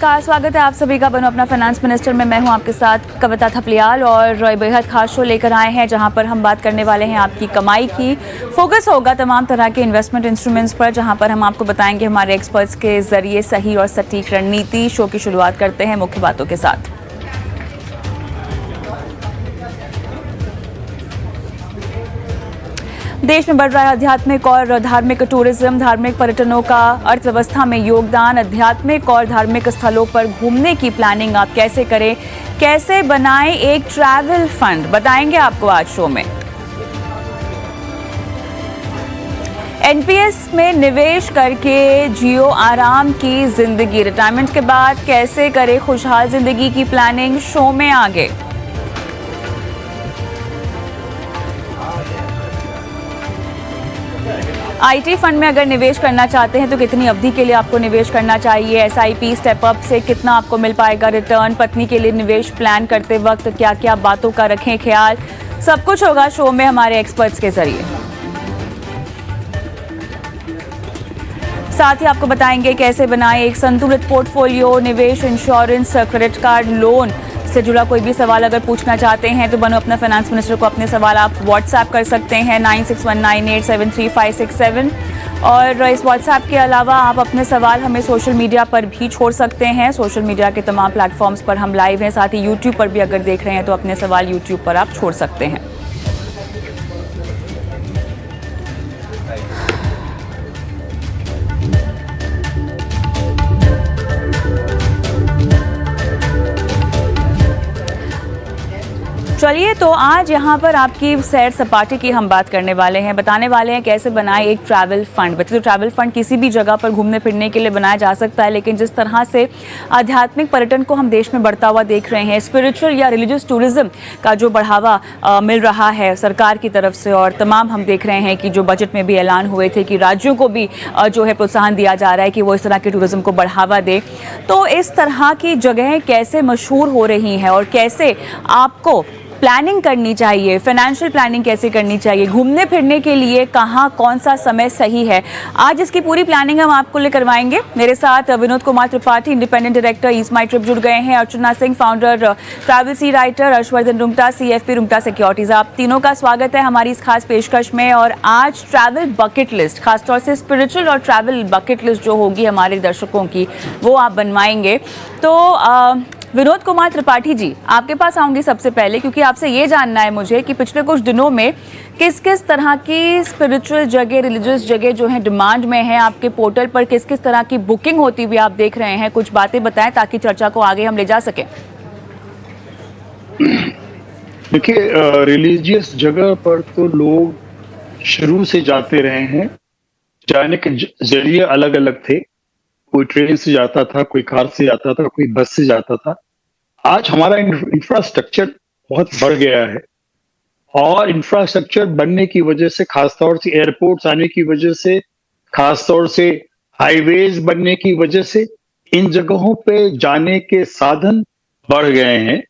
नमस्कार, स्वागत है आप सभी का बनो अपना फाइनेंस मिनिस्टर में। मैं हूं आपके साथ कविता थपलियाल और बेहद खास शो लेकर आए हैं जहां पर हम बात करने वाले हैं आपकी कमाई की। फोकस होगा तमाम तरह के इन्वेस्टमेंट इंस्ट्रूमेंट्स पर, जहां पर हम आपको बताएंगे हमारे एक्सपर्ट्स के जरिए सही और सटीक रणनीति। शो की शुरुआत करते हैं मुख्य बातों के साथ। देश में बढ़ रहा है आध्यात्मिक और धार्मिक टूरिज्म। धार्मिक पर्यटनों का अर्थव्यवस्था में योगदान। आध्यात्मिक और धार्मिक स्थलों पर घूमने की प्लानिंग आप कैसे करें, कैसे बनाएं एक ट्रैवल फंड, बताएंगे आपको आज शो में। एनपीएस में निवेश करके जियो आराम की जिंदगी। रिटायरमेंट के बाद कैसे करें खुशहाल जिंदगी की प्लानिंग, शो में आगे। आईटी फंड में अगर निवेश करना चाहते हैं तो कितनी अवधि के लिए आपको निवेश करना चाहिए। एसआईपी स्टेप अप से कितना आपको मिल पाएगा रिटर्न। पत्नी के लिए निवेश प्लान करते वक्त क्या क्या बातों का रखें ख्याल, सब कुछ होगा शो में हमारे एक्सपर्ट्स के जरिए। साथ ही आपको बताएंगे कैसे बनाएं एक संतुलित पोर्टफोलियो। निवेश, इंश्योरेंस, क्रेडिट कार्ड, लोन से जुड़ा कोई भी सवाल अगर पूछना चाहते हैं तो बनो अपना फाइनेंस मिनिस्टर को अपने सवाल आप व्हाट्सएप कर सकते हैं 9619873567। और इस व्हाट्सएप के अलावा आप अपने सवाल हमें सोशल मीडिया पर भी छोड़ सकते हैं। सोशल मीडिया के तमाम प्लेटफॉर्म्स पर हम लाइव हैं। साथ ही यूट्यूब पर भी अगर देख रहे हैं तो अपने सवाल यूट्यूब पर आप छोड़ सकते हैं। चलिए, तो आज यहाँ पर आपकी सैर सपाटे की हम बात करने वाले हैं, बताने वाले हैं कैसे बनाए एक ट्रैवल फंड। वैसे तो ट्रैवल फंड किसी भी जगह पर घूमने फिरने के लिए बनाया जा सकता है, लेकिन जिस तरह से आध्यात्मिक पर्यटन को हम देश में बढ़ता हुआ देख रहे हैं, स्पिरिचुअल या रिलीजियस टूरिज्म का जो बढ़ावा मिल रहा है सरकार की तरफ से, और तमाम हम देख रहे हैं कि जो बजट में भी ऐलान हुए थे कि राज्यों को भी जो है प्रोत्साहन दिया जा रहा है कि वो इस तरह के टूरिज्म को बढ़ावा दे। तो इस तरह की जगहें कैसे मशहूर हो रही हैं और कैसे आपको प्लानिंग करनी चाहिए, फाइनेंशियल प्लानिंग कैसे करनी चाहिए, घूमने फिरने के लिए कहाँ कौन सा समय सही है, आज इसकी पूरी प्लानिंग हम आपको लिए करवाएंगे। मेरे साथ Vinod Kumar Tripathi, independent director EaseMyTrip, जुड़ गए हैं। Archana Singh, founder travel see writer. Harshvardhan Rungta, CFP Rungta securities. आप तीनों का स्वागत है हमारी इस खास पेशकश में। और आज ट्रैवल बकेट लिस्ट, खासतौर से स्पिरिचुअल और ट्रैवल बकेट लिस्ट जो होगी हमारे दर्शकों की, वो आप बनवाएंगे। तो विनोद कुमार त्रिपाठी जी, आपके पास आऊंगी सबसे पहले, क्योंकि आपसे ये जानना है मुझे कि पिछले कुछ दिनों में किस किस तरह की स्पिरिचुअल जगह, रिलीजियस जगह जो है डिमांड में है। आपके पोर्टल पर किस किस तरह की बुकिंग होती हुई आप देख रहे हैं, कुछ बातें बताएं ताकि चर्चा को आगे हम ले जा सकें। देखिए, रिलीजियस जगह पर तो लोग शुरू से जाते रहे हैं। जाने के जरिए अलग अलग थे, कोई ट्रेन से जाता था, कोई कार से जाता था, कोई बस से जाता था। आज हमारा इंफ्रास्ट्रक्चर बहुत बढ़ गया है, और इंफ्रास्ट्रक्चर बनने की वजह से, खासतौर से एयरपोर्ट्स आने की वजह से, खासतौर से हाईवेज बनने की वजह से, इन जगहों पे जाने के साधन बढ़ गए हैं।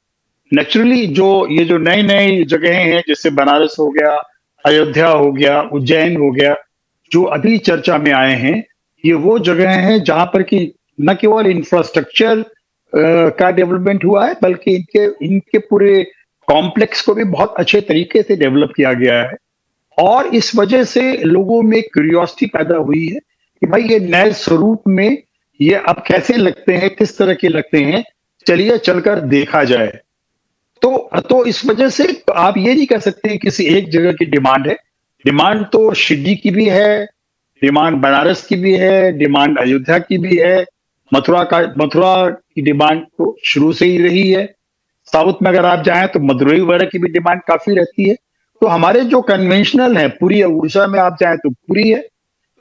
नेचुरली ये जो नई नई जगहें हैं, जैसे बनारस हो गया, अयोध्या हो गया, उज्जैन हो गया, जो अभी चर्चा में आए हैं, ये वो जगह हैं जहां पर कि न केवल इंफ्रास्ट्रक्चर का डेवलपमेंट हुआ है, बल्कि इनके पूरे कॉम्प्लेक्स को भी बहुत अच्छे तरीके से डेवलप किया गया है। और इस वजह से लोगों में क्यूरियोसिटी पैदा हुई है कि भाई ये नए स्वरूप में ये अब कैसे लगते हैं, किस तरह के लगते हैं, चलिए चलकर देखा जाए। तो इस वजह से आप ये नहीं कह सकते कि किसी एक जगह की डिमांड है। डिमांड तो शिरडी की भी है, डिमांड बनारस की भी है, डिमांड अयोध्या की भी है, मथुरा की डिमांड तो शुरू से ही रही है। साउथ में अगर आप जाएं तो मदुरई वगैरह की भी डिमांड काफी रहती है। तो हमारे जो कन्वेंशनल है, पूरी उड़ीसा में आप जाएं तो पूरी है।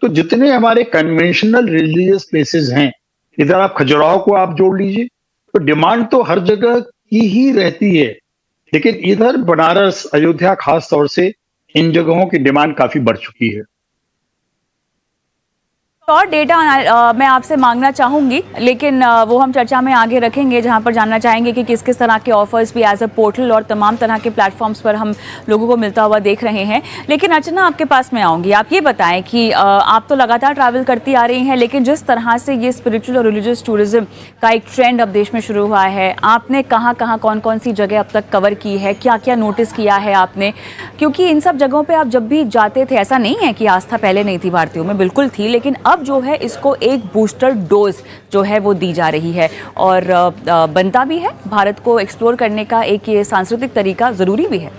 तो जितने हमारे कन्वेंशनल रिलीजियस प्लेसेस हैं, इधर आप खजुराहो को आप जोड़ लीजिए, तो डिमांड तो हर जगह की ही रहती है। लेकिन इधर बनारस, अयोध्या खास तौर से, इन जगहों की डिमांड काफी बढ़ चुकी है। और डेटा मैं आपसे मांगना चाहूँगी, लेकिन वो हम चर्चा में आगे रखेंगे, जहाँ पर जानना चाहेंगे कि किस किस तरह के ऑफर्स भी एज अ पोर्टल और तमाम तरह के प्लेटफॉर्म्स पर हम लोगों को मिलता हुआ देख रहे हैं। लेकिन अर्चना, आपके पास मैं आऊँगी। आप ये बताएं कि आप तो लगातार ट्रैवल करती आ रही हैं, लेकिन जिस तरह से ये स्पिरिचुअल और रिलीजियस टूरिज्म का एक ट्रेंड अब देश में शुरू हुआ है, आपने कहाँ कहाँ कौन कौन सी जगह अब तक कवर की है, क्या क्या नोटिस किया है आपने? क्योंकि इन सब जगहों पे आप जब भी जाते थे, ऐसा नहीं है कि आस्था पहले नहीं थी भारतीयों में, बिल्कुल थी, लेकिन अब जो है इसको एक बूस्टर डोज जो है वो दी जा रही है और बनता भी है। भारत को एक्सप्लोर करने का एक ये सांस्कृतिक तरीका ज़रूरी भी है।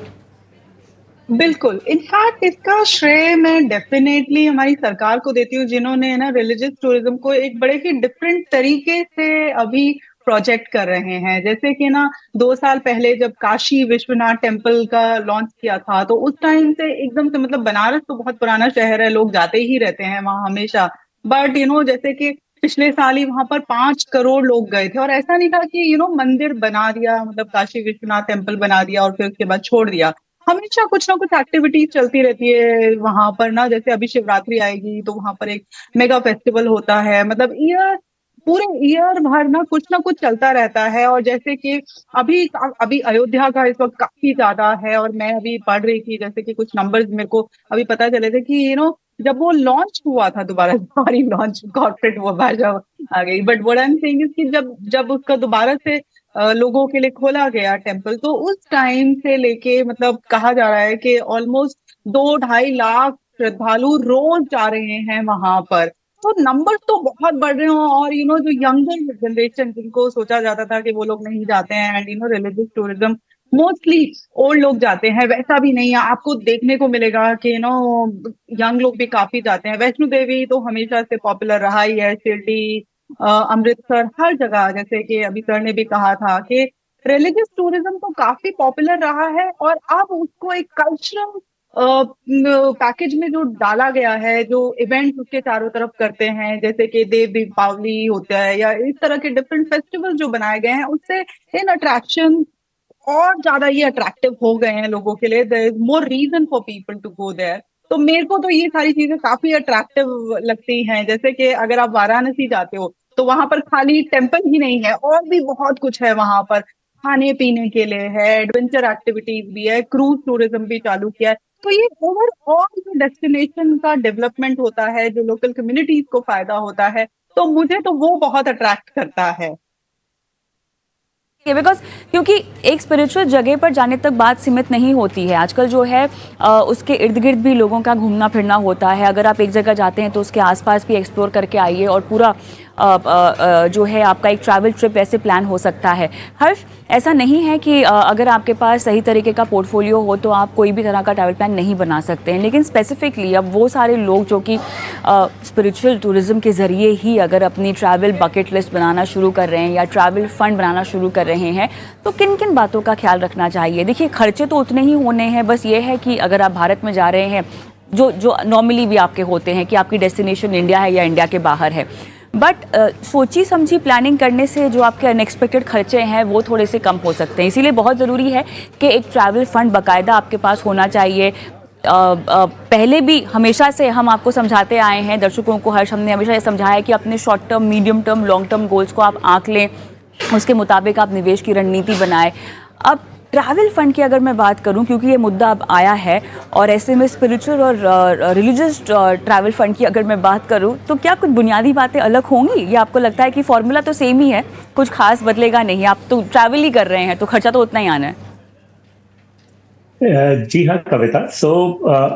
बिल्कुल, इनफैक्ट इसका श्रेय मैं डेफिनेटली हमारी सरकार को देती हूँ, जिन्होंने ना रिलीजियस टूरिज्म को एक बड़े ही डिफरेंट तरीके से अभी प्रोजेक्ट कर रहे हैं। जैसे कि ना 2 साल पहले जब काशी विश्वनाथ टेम्पल का लॉन्च किया था, तो उस टाइम से एकदम से, मतलब बनारस तो बहुत पुराना शहर है, लोग जाते ही रहते हैं वहां हमेशा, बट जैसे कि पिछले साल ही वहां पर 5 करोड़ लोग गए थे। और ऐसा नहीं था कि मंदिर बना दिया, मतलब काशी विश्वनाथ टेम्पल बना दिया और फिर उसके बाद छोड़ दिया। हमेशा कुछ ना कुछ एक्टिविटीज चलती रहती है वहां पर ना। जैसे अभी शिवरात्रि आएगी तो वहां पर एक मेगा फेस्टिवल होता है, मतलब पूरे ईयर भर ना कुछ चलता रहता है। और जैसे कि अभी अभी अयोध्या का इस वक्त काफी ज्यादा है, और मैं अभी पढ़ रही थी, जैसे कि कुछ नंबर्स मेरे को अभी पता चले थे कि जब वो लॉन्च हुआ था दोबारा, सॉरी लॉन्च कॉर्पोरेट वो भाषा आ गई, but what I am saying is कि जब जब उसका दोबारा से लोगों के लिए खोला गया टेम्पल, तो उस टाइम से लेके मतलब कहा जा रहा है कि ऑलमोस्ट 2-2.5 लाख श्रद्धालु रोज जा रहे हैं वहां पर। तो नंबर तो बहुत बढ़ रहे हो। और जो यंगर जनरेशन, जिनको सोचा जाता था कि वो लोग नहीं जाते हैं, and religious tourism mostly old लोग जाते हैं, वैसा भी नहीं है। आपको देखने को मिलेगा कि यंग लोग भी काफी जाते हैं। वैष्णो देवी तो हमेशा से पॉपुलर रहा ही है, शिरडी, अमृतसर, हर जगह। जैसे कि अभी सर ने भी कहा था कि रिलीजियस टूरिज्म तो काफी पॉपुलर रहा है, और अब उसको एक कल्चरल पैकेज में जो डाला गया है, जो इवेंट्स उसके चारों तरफ करते हैं, जैसे कि देव दीपावली होता है या इस तरह के डिफरेंट फेस्टिवल जो बनाए गए हैं, उससे इन अट्रैक्शन और ज्यादा ये अट्रैक्टिव हो गए हैं लोगों के लिए। There is more reason for people to go there. तो मेरे को तो ये सारी चीजें काफी अट्रैक्टिव लगती हैं। जैसे कि अगर आप वाराणसी जाते हो तो वहां पर खाली टेम्पल ही नहीं है, और भी बहुत कुछ है वहां पर। खाने पीने के लिए है, एडवेंचर एक्टिविटीज भी है, क्रूज टूरिज्म भी चालू किया है। तो ये ओवरऑल जो डेस्टिनेशन का डेवलपमेंट होता है, जो लोकल कम्युनिटीज को फायदा होता है, तो मुझे तो वो बहुत अट्रैक्ट करता है। बिकॉज क्योंकि एक स्पिरिचुअल जगह पर जाने तक बात सीमित नहीं होती है। आजकल जो है उसके इर्द गिर्द भी लोगों का घूमना फिरना होता है। अगर आप एक जगह जाते हैं तो उसके आसपास भी एक्सप्लोर करके आइए, और पूरा जो है आपका एक ट्रैवल ट्रिप ऐसे प्लान हो सकता है। हर्ष, ऐसा नहीं है कि अगर आपके पास सही तरीके का पोर्टफोलियो हो तो आप कोई भी तरह का ट्रैवल प्लान नहीं बना सकते हैं, लेकिन स्पेसिफिकली अब वो सारे लोग जो कि स्पिरिचुअल टूरिज्म के ज़रिए ही अगर अपनी ट्रैवल बकेट लिस्ट बनाना शुरू कर रहे हैं या ट्रैवल फंड बनाना शुरू कर रहे हैं, तो किन किन बातों का ख्याल रखना चाहिए? देखिए, खर्चे तो उतने ही होने हैं, बस ये है कि अगर आप भारत में जा रहे हैं, जो नॉर्मली भी आपके होते हैं कि आपकी डेस्टिनेशन इंडिया है या इंडिया के बाहर है, बट सोची समझी प्लानिंग करने से जो आपके अनएक्सपेक्टेड खर्चे हैं वो थोड़े से कम हो सकते हैं। इसीलिए बहुत ज़रूरी है कि एक ट्रैवल फंड बाकायदा आपके पास होना चाहिए। पहले भी हमेशा से हम आपको समझाते आए हैं, दर्शकों को हर्ष हमने हमेशा ये समझाया है कि अपने short term, medium term, long term goals को आप आंक लें, उसके मुताबिक आप निवेश की रणनीति बनाएं। अब ट्रैवल फंड की अगर मैं बात करूं, क्योंकि ये मुद्दा अब आया है, और ऐसे में स्पिरिचुअल और रिलीजियस ट्रैवल फंड की अगर मैं बात करूं, तो क्या कुछ बुनियादी बातें अलग होंगी, या आपको लगता है कि फॉर्मूला तो सेम ही है, कुछ खास बदलेगा नहीं? आप तो ट्रैवल ही कर रहे हैं तो खर्चा तो उतना ही आना है। जी हाँ कविता,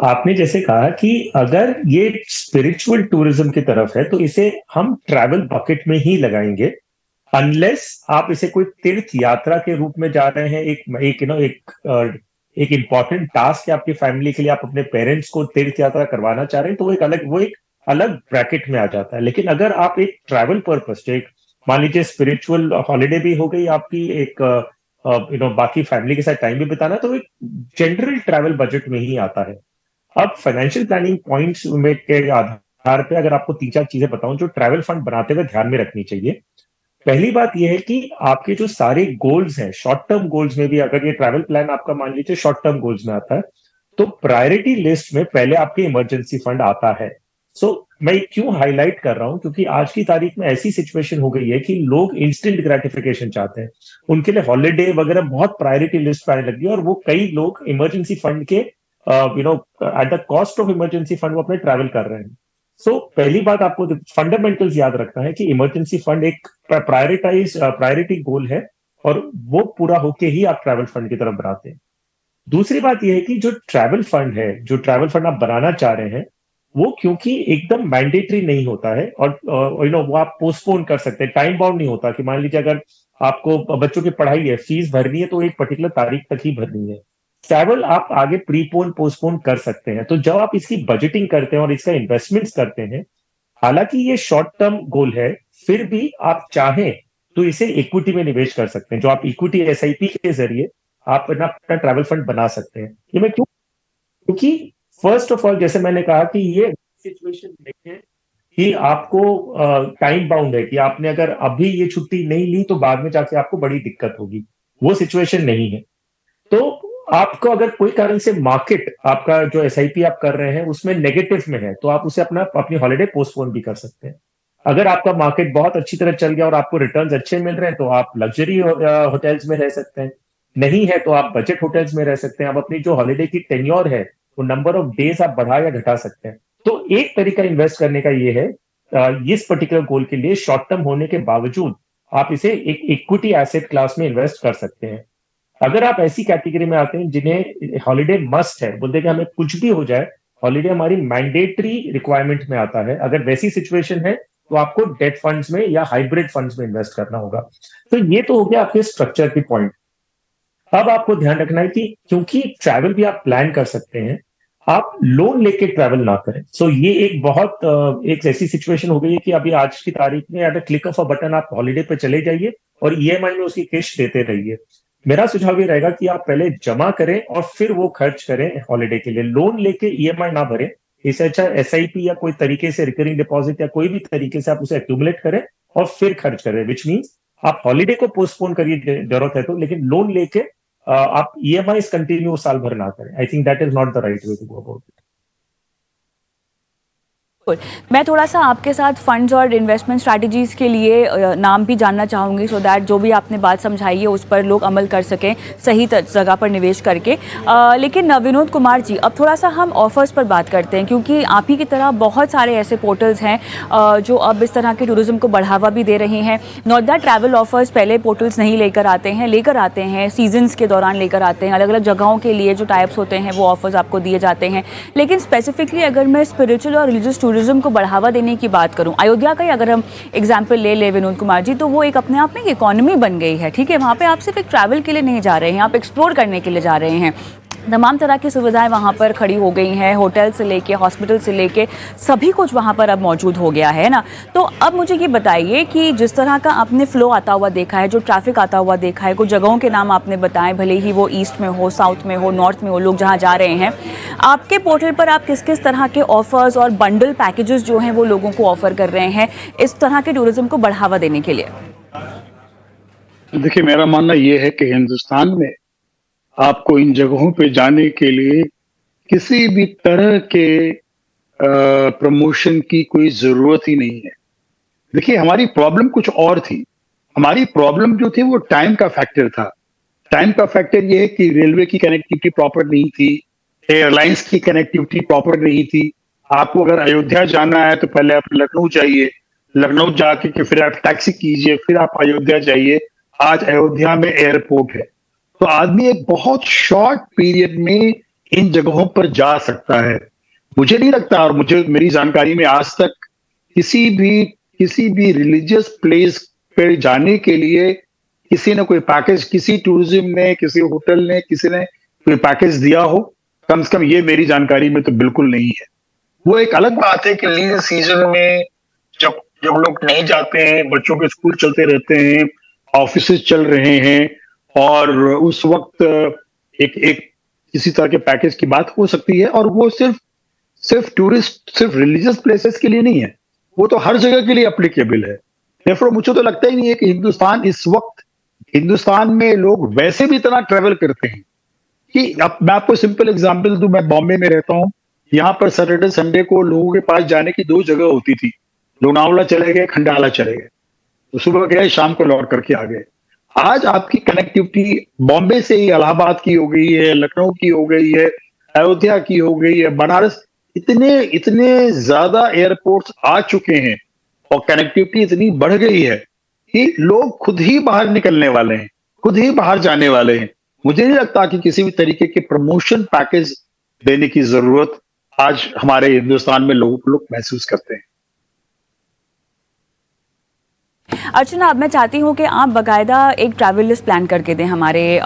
आपने जैसे कहा कि अगर ये स्पिरिचुअल टूरिज्म की तरफ है तो इसे हम ट्रैवल बकेट में ही लगाएंगे, अनलेस आप इसे कोई तीर्थ यात्रा के रूप में जा रहे हैं। एक इंपॉर्टेंट टास्क है आपकी फैमिली के लिए, आप अपने पेरेंट्स को तीर्थ यात्रा करवाना चाह रहे हैं, तो वो एक अलग ब्रैकेट में आ जाता है। लेकिन अगर आप एक ट्रैवल पर्पस से, मान लीजिए स्पिरिचुअल हॉलीडे भी हो गई आपकी, एक बाकी फैमिली के साथ टाइम भी बिताना, तो एक जनरल ट्रैवल बजट में ही आता है। अब फाइनेंशियल प्लानिंग पॉइंट्स में के आधार पे अगर आपको 3-4 चीजें बताऊं जो ट्रैवल फंड बनाते हुए ध्यान में रखनी चाहिए। पहली बात यह है कि आपके जो सारे गोल्स हैं, शॉर्ट टर्म गोल्स में भी, अगर ये ट्रैवल प्लान आपका मान लीजिए शॉर्ट टर्म गोल्स में आता है, तो प्रायोरिटी लिस्ट में पहले आपके इमरजेंसी फंड आता है। सो मैं क्यों हाईलाइट कर रहा हूं, क्योंकि आज की तारीख में ऐसी सिचुएशन हो गई है कि लोग इंस्टेंट ग्रेटिफिकेशन चाहते हैं। उनके लिए हॉलीडे वगैरह बहुत प्रायोरिटी लिस्ट पे आने लगी है, और वो कई लोग इमरजेंसी फंड के at the cost of emergency fund वो अपने ट्रैवल कर रहे हैं। सो पहली बात आपको फंडामेंटल्स याद रखना है कि इमरजेंसी फंड एक प्रायोरिटी गोल है, और वो पूरा होके ही आप ट्रैवल फंड की तरफ बढ़ाते हैं। दूसरी बात यह है कि जो ट्रैवल फंड है, जो ट्रैवल फंड आप बनाना चाह रहे हैं, वो क्योंकि एकदम मैंडेटरी नहीं होता है, और वो आप पोस्टपोन कर सकते हैं, टाइम बाउंड नहीं होता कि मान लीजिए अगर आपको बच्चों की पढ़ाई है, फीस भरनी है, तो एक पर्टिकुलर तारीख तक ही भरनी है। ट्रैवल आप आगे प्रीपोन पोस्टपोन कर सकते हैं। तो जब आप इसकी बजटिंग करते हैं और इसका इन्वेस्टमेंट्स करते हैं, हालांकि ये शॉर्ट टर्म गोल है, फिर भी आप चाहें तो इसे इक्विटी में निवेश कर सकते हैं, जो आप इक्विटी एसआईपी के जरिए आप अपना ट्रैवल फंड बना सकते हैं। ये मैं क्यों, क्योंकि फर्स्ट ऑफ ऑल जैसे मैंने कहा कि ये सिचुएशन नहीं है कि आपको टाइम बाउंड है कि आपने अगर अभी ये छुट्टी नहीं ली तो बाद में जाके आपको बड़ी दिक्कत होगी, वो सिचुएशन नहीं है। तो आपको अगर कोई कारण से मार्केट आपका जो एसआईपी आप कर रहे हैं उसमें नेगेटिव में है, तो आप उसे अपनी हॉलिडे पोस्टपोन भी कर सकते हैं। अगर आपका मार्केट बहुत अच्छी तरह चल गया और आपको रिटर्न्स अच्छे मिल रहे हैं, तो आप लग्जरी होटल्स में रह सकते हैं। नहीं है तो आप बजट होटल्स में रह सकते हैं। आप अपनी जो हॉलिडे की टेन्योर है, वो नंबर ऑफ डेज आप बढ़ा या घटा सकते हैं। तो एक तरीका इन्वेस्ट करने का ये है, इस पर्टिकुलर गोल के लिए शॉर्ट टर्म होने के बावजूद आप इसे एक इक्विटी एसेट क्लास में इन्वेस्ट कर सकते हैं। अगर आप ऐसी कैटेगरी में आते हैं जिन्हें हॉलिडे मस्ट है, बोलते हैं कि हमें कुछ भी हो जाए, हॉलिडे हमारी मैंडेटरी रिक्वायरमेंट में आता है, अगर वैसी सिचुएशन है तो आपको डेट फंड्स में या हाइब्रिड फंड्स में इन्वेस्ट करना होगा। तो ये तो हो गया आपके स्ट्रक्चर की पॉइंट। अब आपको ध्यान रखना है कि क्योंकि ट्रैवल भी आप प्लान कर सकते हैं, आप लोन लेके ट्रैवल ना करें। सो ये एक ऐसी सिचुएशन हो गई है कि अभी आज की तारीख में at the click of a button आप हॉलिडे पे चले जाइए और ईएमआई में उसकी किस्त देते रहिए। मेरा सुझाव ये रहेगा कि आप पहले जमा करें और फिर वो खर्च करें हॉलिडे के लिए। लोन लेके ईएमआई ना भरें, इससे अच्छा एसआईपी या कोई तरीके से रिकरिंग डिपॉजिट या कोई भी तरीके से आप उसे एक्यूमुलेट करें और फिर खर्च करें, विच मीन्स आप हॉलिडे को पोस्टपोन करिए जरूरत है तो, लेकिन लोन लेके आप ईएमआई कंटिन्यू साल भर ना करें। I think that is not the right way to go about it. मैं थोड़ा सा आपके साथ फंड्स और इन्वेस्टमेंट स्ट्रैटेजीज के लिए नाम भी जानना चाहूँगी, सो दैट जो भी आपने बात समझाई है उस पर लोग अमल कर सकें सही जगह पर निवेश करके। लेकिन विनोद कुमार जी, अब थोड़ा सा हम ऑफर्स पर बात करते हैं, क्योंकि आप ही की तरह बहुत सारे ऐसे पोर्टल्स हैं जो अब इस तरह के टूरिज्म को बढ़ावा भी दे रहे हैं। नॉट दैट ट्रैवल ऑफर्स पहले पोर्टल्स नहीं लेकर आते हैं, सीजन्स के दौरान लेकर आते हैं, अलग अलग जगहों के लिए जो टाइप्स होते हैं वो ऑफर्स आपको दिए जाते हैं। लेकिन स्पेसिफिकली अगर मैं स्पिरिचुअल और रिलीजियस टूरिज्म को बढ़ावा देने की बात करूं, अयोध्या का ही अगर हम एग्जांपल ले विनोद कुमार जी, तो वो एक अपने आप में इकोनॉमी बन गई है। ठीक है, वहां पे आप सिर्फ एक ट्रैवल के लिए नहीं जा रहे हैं, आप एक्सप्लोर करने के लिए जा रहे हैं। तमाम तरह की सुविधाएं वहाँ पर खड़ी हो गई हैं, होटल से लेके हॉस्पिटल से लेके सभी कुछ वहाँ पर अब मौजूद हो गया है ना। तो अब मुझे ये बताइए कि जिस तरह का आपने फ्लो आता हुआ देखा है, जो ट्रैफिक आता हुआ देखा है, कुछ जगहों के नाम आपने बताए, भले ही वो ईस्ट में हो, साउथ में हो, नॉर्थ में हो, लोग जहाँ जा रहे हैं, आपके पोर्टल पर आप किस किस तरह के ऑफर्स और बंडल पैकेजेस जो हैं वो लोगों को ऑफर कर रहे हैं इस तरह के टूरिज्म को बढ़ावा देने के लिए? देखिए, मेरा मानना ये है कि हिंदुस्तान में आपको इन जगहों पे जाने के लिए किसी भी तरह के प्रमोशन की कोई जरूरत ही नहीं है। देखिए, हमारी प्रॉब्लम कुछ और थी। हमारी प्रॉब्लम जो थी वो टाइम का फैक्टर था। टाइम का फैक्टर ये है कि रेलवे की कनेक्टिविटी प्रॉपर नहीं थी, एयरलाइंस की कनेक्टिविटी प्रॉपर नहीं थी। आपको अगर अयोध्या जाना है तो पहले आप लखनऊ जाइए, लखनऊ जाके के फिर आप टैक्सी कीजिए, फिर आप अयोध्या जाइए। आज अयोध्या में एयरपोर्ट है, तो आदमी एक बहुत शॉर्ट पीरियड में इन जगहों पर जा सकता है। मुझे नहीं लगता, और मेरी जानकारी में आज तक किसी भी रिलीजियस प्लेस पर जाने के लिए किसी ने कोई पैकेज, किसी टूरिज्म ने, किसी होटल ने, किसी ने कोई पैकेज दिया हो। कम से कम ये मेरी जानकारी में तो बिल्कुल नहीं है। वो एक अलग बात है कि लीजर सीजन में जब लोग नहीं जाते हैं, बच्चों के स्कूल चलते रहते हैं, ऑफिस चल रहे हैं, और उस वक्त एक किसी तरह के पैकेज की बात हो सकती है। और वो सिर्फ टूरिस्ट, सिर्फ रिलीजियस प्लेसेस के लिए नहीं है, वो तो हर जगह के लिए एप्लीकेबल है। Therefore, मुझे तो लगता ही नहीं है कि हिंदुस्तान में लोग वैसे भी इतना ट्रेवल करते हैं कि अब मैं आपको सिंपल एग्जांपल दूं। मैं बॉम्बे में रहता हूं, यहाँ पर सैटरडे संडे को लोगों के पास जाने की दो जगह होती थी, लोनावला चले गए, खंडाला चले गए, तो सुबह गए शाम को लौट करके आ गए। आज आपकी कनेक्टिविटी बॉम्बे से ही इलाहाबाद की हो गई है, लखनऊ की हो गई है, अयोध्या की हो गई है, बनारस, इतने इतने ज्यादा एयरपोर्ट्स आ चुके हैं और कनेक्टिविटी इतनी बढ़ गई है कि लोग खुद ही बाहर निकलने वाले हैं, खुद ही बाहर जाने वाले हैं। मुझे नहीं लगता कि किसी भी तरीके के प्रमोशन पैकेज देने की जरूरत आज हमारे हिंदुस्तान में लोग महसूस करते हैं। अर्चना, अब मैं चाहती हूँ कि आप बाकायदा एक ट्रैवल लिस्ट प्लान करके दें हमारे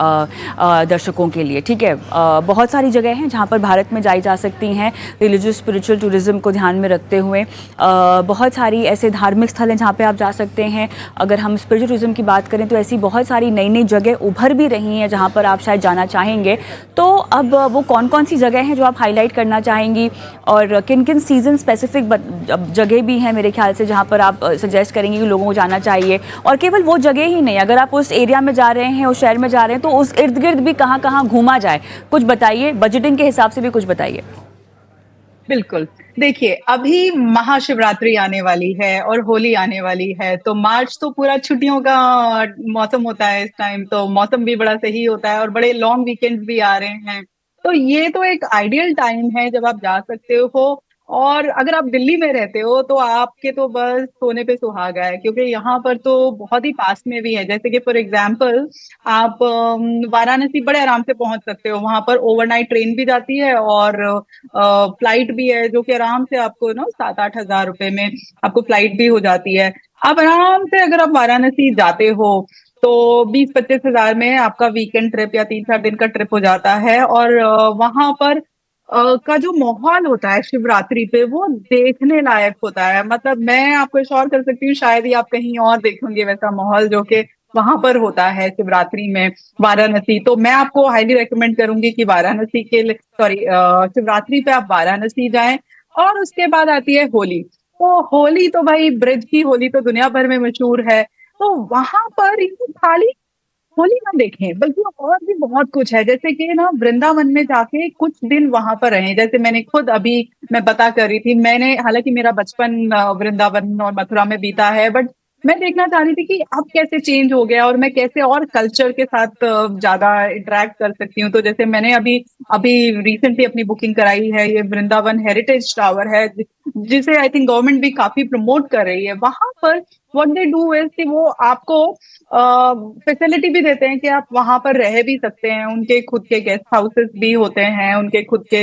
दर्शकों के लिए, ठीक है। बहुत सारी जगह हैं जहाँ पर भारत में जाई जा सकती हैं रिलीजियस स्पिरिचुअल टूरिज्म को ध्यान में रखते हुए। बहुत सारी ऐसे धार्मिक स्थल हैं जहाँ पे आप जा सकते हैं। अगर हम स्पिरिचुअल टूरिज्म की बात करें तो ऐसी बहुत सारी नई नई जगह उभर भी रही हैं जहाँ पर आप शायद जाना चाहेंगे। तो अब वो कौन कौन सी जगह हैं जो आप हाईलाइट करना चाहेंगी, और किन किन सीजन स्पेसिफिक जगह भी हैं मेरे ख्याल से जहाँ पर आप सजेस्ट करेंगे कि लोगों को जाना चाहिए? और केवल वो जगह ही नहीं, अगर आप उस एरिया में जा रहे हैं, उस शहर में जा रहे हैं, तो उस इर्द गिर्द भी कहाँ कहाँ घूमा जाए, कुछ बताइए। बजटिंग के हिसाब से भी कुछ बताइए। बिल्कुल, देखिए अभी महाशिवरात्रि आने वाली है और होली आने वाली है, तो मार्च तो पूरा छुट्टियों का मौसम होता है। इस टाइम तो मौसम भी बड़ा सही होता है और बड़े लॉन्ग वीकेंड्स भी आ रहे हैं, तो ये तो एक आइडियल टाइम है जब आप जा सकते हो। और अगर आप दिल्ली में रहते हो तो आपके तो बस सोने पे सुहागा है, क्योंकि यहाँ पर तो बहुत ही पास में भी है। जैसे कि फॉर एग्जाम्पल आप वाराणसी बड़े आराम से पहुंच सकते हो, वहां पर ओवरनाइट ट्रेन भी जाती है और फ्लाइट भी है, जो कि आराम से आपको 7-8 हजार रुपए में आपको फ्लाइट भी हो जाती है। आप आराम से अगर आप वाराणसी जाते हो तो 20-25 हजार में आपका वीकेंड ट्रिप या 3-4 दिन का ट्रिप हो जाता है। और वहां पर का जो माहौल होता है शिवरात्रि पे वो देखने लायक होता है। मतलब मैं आपको इशार कर सकती हूँ, शायद ही आप कहीं और देखेंगे वैसा माहौल जो कि वहां पर होता है शिवरात्रि में वाराणसी। तो मैं आपको हाईली रेकमेंड करूंगी कि वाराणसी के लिए शिवरात्रि पे आप वाराणसी जाएं। और उसके बाद आती है होली। तो होली तो भाई ब्रिज की होली तो दुनिया भर में मशहूर है, तो वहां पर ये खाली होली ना देखें बल्कि और भी बहुत कुछ है। जैसे कि वृंदावन में जाके कुछ दिन वहां पर रहे, जैसे मैंने खुद अभी मैं बता कर रही थी, मैंने हालांकि मेरा बचपन वृंदावन और मथुरा में बीता है, बट मैं देखना चाह रही थी कि अब कैसे चेंज हो गया और मैं कैसे और कल्चर के साथ ज्यादा इंटरेक्ट कर सकती हूँ। तो जैसे मैंने अभी अभी रिसेंटली अपनी बुकिंग कराई है, ये वृंदावन हेरिटेज टावर है, जिसे आई थिंक गवर्नमेंट भी काफी प्रमोट कर रही है। वहां पर व्हाट दे डू इज कि वो आपको फैसिलिटी भी देते हैं कि आप वहां पर रह भी सकते हैं। उनके खुद के गेस्ट हाउसेस भी होते हैं, उनके खुद के